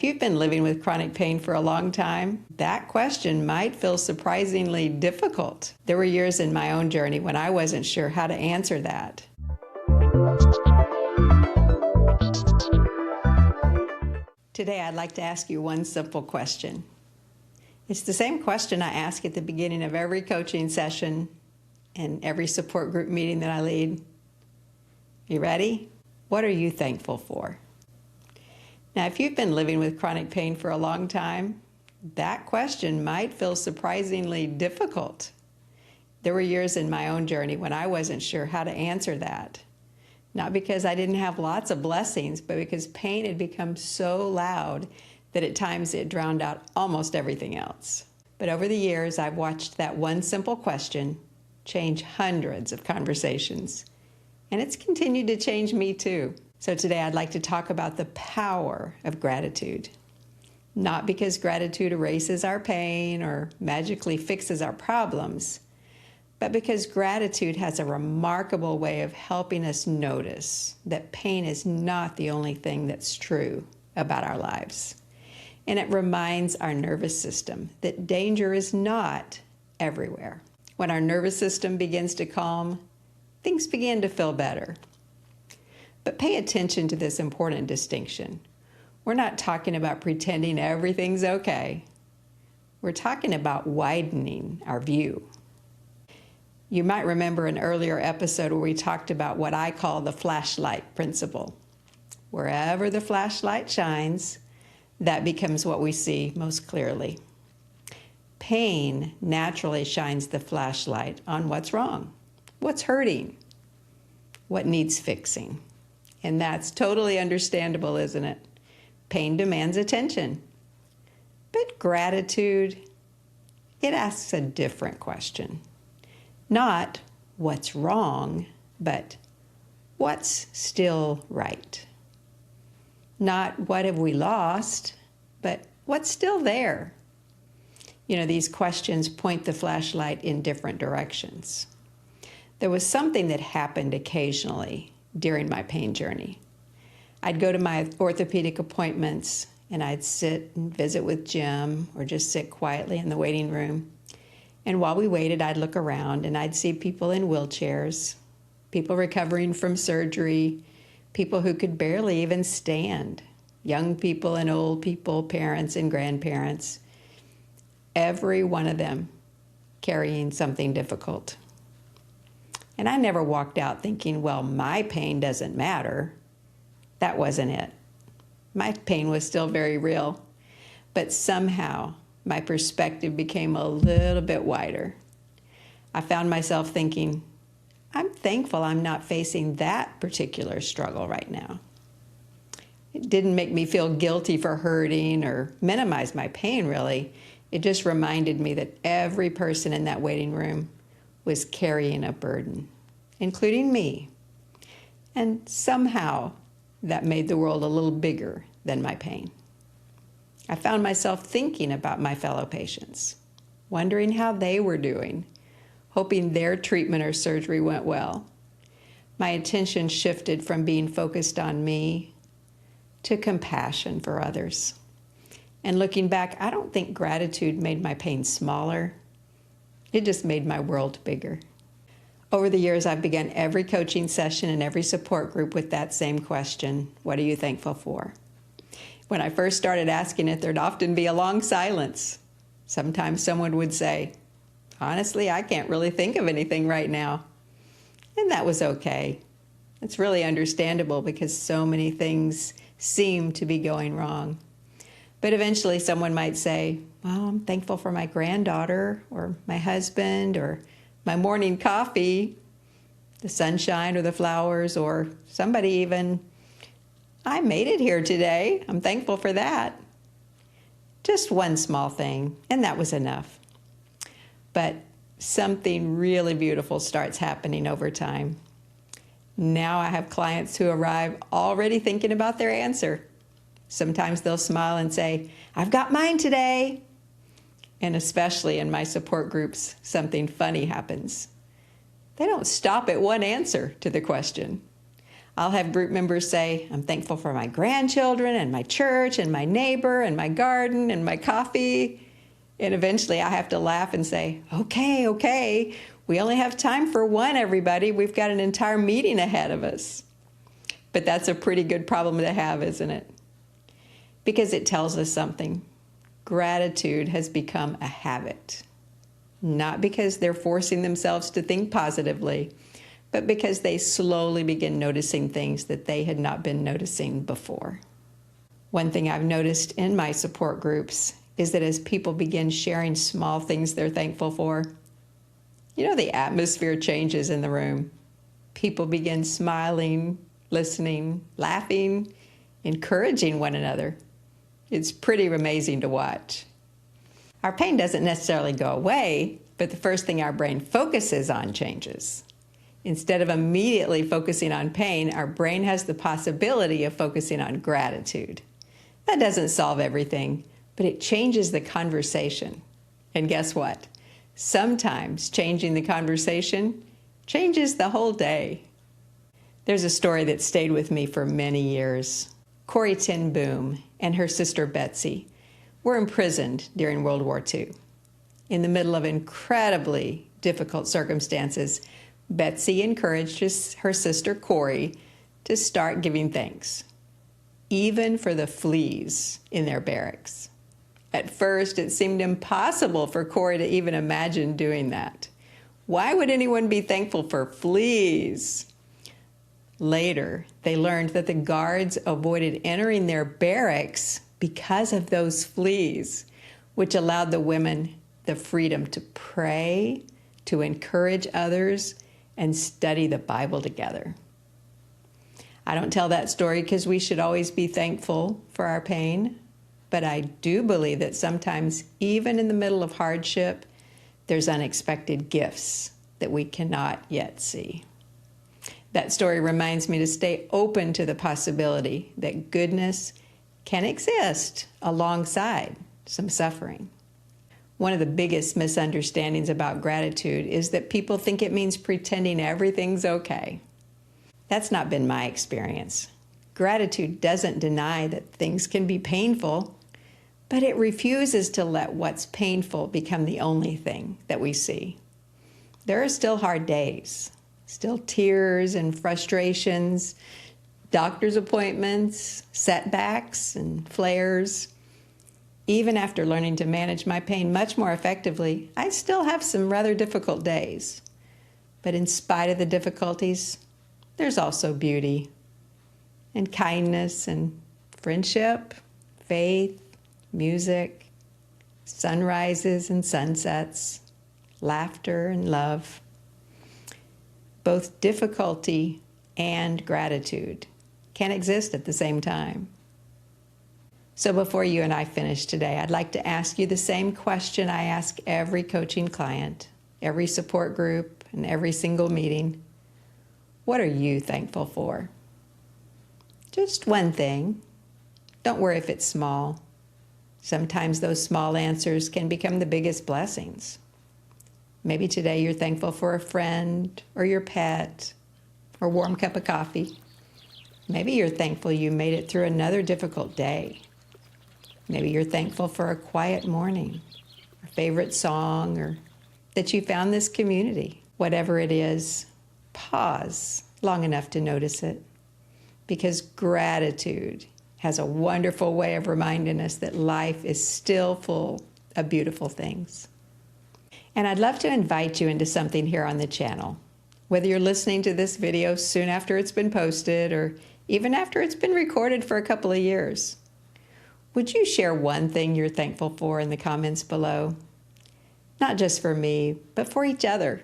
If you've been living with chronic pain for a long time, that question might feel surprisingly difficult. There were years in my own journey when I wasn't sure how to answer that. Today, I'd like to ask you one simple question. It's the same question I ask at the beginning of every coaching session and every support group meeting that I lead. You ready? What are you thankful for? Now, if you've been living with chronic pain for a long time, that question might feel surprisingly difficult. There were years in my own journey when I wasn't sure how to answer that. Not because I didn't have lots of blessings, but because pain had become so loud that at times it drowned out almost everything else. But over the years, I've watched that one simple question change hundreds of conversations. And it's continued to change me too. So today I'd like to talk about the power of gratitude. Not because gratitude erases our pain or magically fixes our problems, but because gratitude has a remarkable way of helping us notice that pain is not the only thing that's true about our lives. And it reminds our nervous system that danger is not everywhere. When our nervous system begins to calm, things begin to feel better. But pay attention to this important distinction. We're not talking about pretending everything's okay. We're talking about widening our view. You might remember an earlier episode where we talked about what I call the flashlight principle. Wherever the flashlight shines, that becomes what we see most clearly. Pain naturally shines the flashlight on what's wrong, what's hurting, what needs fixing. And that's totally understandable, isn't it? Pain demands attention. But gratitude, it asks a different question. Not what's wrong, but what's still right. Not what have we lost, but what's still there. You know, these questions point the flashlight in different directions. There was something that happened occasionally during my pain journey. I'd go to my orthopedic appointments and I'd sit and visit with Jim or just sit quietly in the waiting room. And while we waited, I'd look around and I'd see people in wheelchairs, people recovering from surgery, people who could barely even stand, young people and old people, parents and grandparents, every one of them carrying something difficult. And I never walked out thinking, well, my pain doesn't matter. That wasn't it. My pain was still very real. But somehow, my perspective became a little bit wider. I found myself thinking, I'm thankful I'm not facing that particular struggle right now. It didn't make me feel guilty for hurting or minimize my pain, really. It just reminded me that every person in that waiting room was carrying a burden, including me. And somehow that made the world a little bigger than my pain. I found myself thinking about my fellow patients, wondering how they were doing, hoping their treatment or surgery went well. My attention shifted from being focused on me to compassion for others. And looking back, I don't think gratitude made my pain smaller. It just made my world bigger. Over the years, I've begun every coaching session and every support group with that same question: what are you thankful for? When I first started asking it, there'd often be a long silence. Sometimes someone would say, honestly, I can't really think of anything right now. And that was okay. It's really understandable because so many things seem to be going wrong. But eventually someone might say, well, I'm thankful for my granddaughter or my husband or my morning coffee, the sunshine or the flowers, or somebody even, I made it here today. I'm thankful for that. Just one small thing, and that was enough. But something really beautiful starts happening over time. Now I have clients who arrive already thinking about their answer. Sometimes they'll smile and say, I've got mine today. And especially in my support groups, something funny happens. They don't stop at one answer to the question. I'll have group members say, I'm thankful for my grandchildren and my church and my neighbor and my garden and my coffee. And eventually I have to laugh and say, okay, we only have time for one, everybody. We've got an entire meeting ahead of us. But that's a pretty good problem to have, isn't it? Because it tells us something. Gratitude has become a habit. Not because they're forcing themselves to think positively, but because they slowly begin noticing things that they had not been noticing before. One thing I've noticed in my support groups is that as people begin sharing small things they're thankful for, the atmosphere changes in the room. People begin smiling, listening, laughing, encouraging one another. It's pretty amazing to watch. Our pain doesn't necessarily go away, but the first thing our brain focuses on changes. Instead of immediately focusing on pain, our brain has the possibility of focusing on gratitude. That doesn't solve everything, but it changes the conversation. And guess what? Sometimes changing the conversation changes the whole day. There's a story that stayed with me for many years. Corrie ten Boom and her sister Betsy were imprisoned during World War II. In the middle of incredibly difficult circumstances, Betsy encouraged her sister Corrie to start giving thanks, even for the fleas in their barracks. At first, it seemed impossible for Corrie to even imagine doing that. Why would anyone be thankful for fleas? Later, they learned that the guards avoided entering their barracks because of those fleas, which allowed the women the freedom to pray, to encourage others, and study the Bible together. I don't tell that story because we should always be thankful for our pain, but I do believe that sometimes, even in the middle of hardship, there's unexpected gifts that we cannot yet see. That story reminds me to stay open to the possibility that goodness can exist alongside some suffering. One of the biggest misunderstandings about gratitude is that people think it means pretending everything's okay. That's not been my experience. Gratitude doesn't deny that things can be painful, but it refuses to let what's painful become the only thing that we see. There are still hard days, still tears and frustrations, doctor's appointments, setbacks and flares. Even after learning to manage my pain much more effectively, I still have some rather difficult days. But in spite of the difficulties, there's also beauty and kindness and friendship, faith, music, sunrises and sunsets, laughter and love. Both difficulty and gratitude can exist at the same time. So before you and I finish today, I'd like to ask you the same question I ask every coaching client, every support group, and every single meeting. What are you thankful for? Just one thing. Don't worry if it's small. Sometimes those small answers can become the biggest blessings. Maybe today you're thankful for a friend or your pet or a warm cup of coffee. Maybe you're thankful you made it through another difficult day. Maybe you're thankful for a quiet morning, a favorite song, or that you found this community. Whatever it is, pause long enough to notice it, because gratitude has a wonderful way of reminding us that life is still full of beautiful things. And I'd love to invite you into something here on the channel. Whether you're listening to this video soon after it's been posted or even after it's been recorded for a couple of years, would you share one thing you're thankful for in the comments below? Not just for me, but for each other.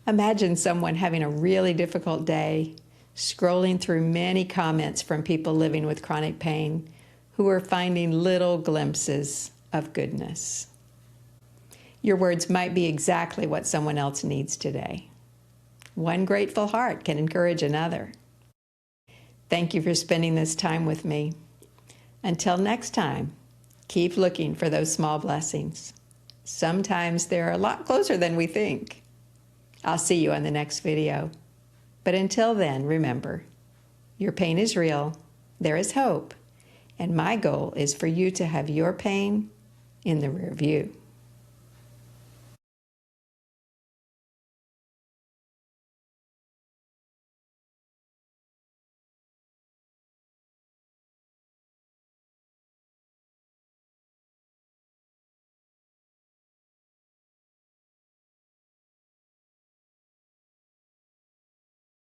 Imagine someone having a really difficult day, scrolling through many comments from people living with chronic pain who are finding little glimpses of goodness. Your words might be exactly what someone else needs today. One grateful heart can encourage another. Thank you for spending this time with me. Until next time, keep looking for those small blessings. Sometimes they're a lot closer than we think. I'll see you on the next video. But until then, remember, Your pain is real. There is hope. And my goal is for you to have your pain in the rear view.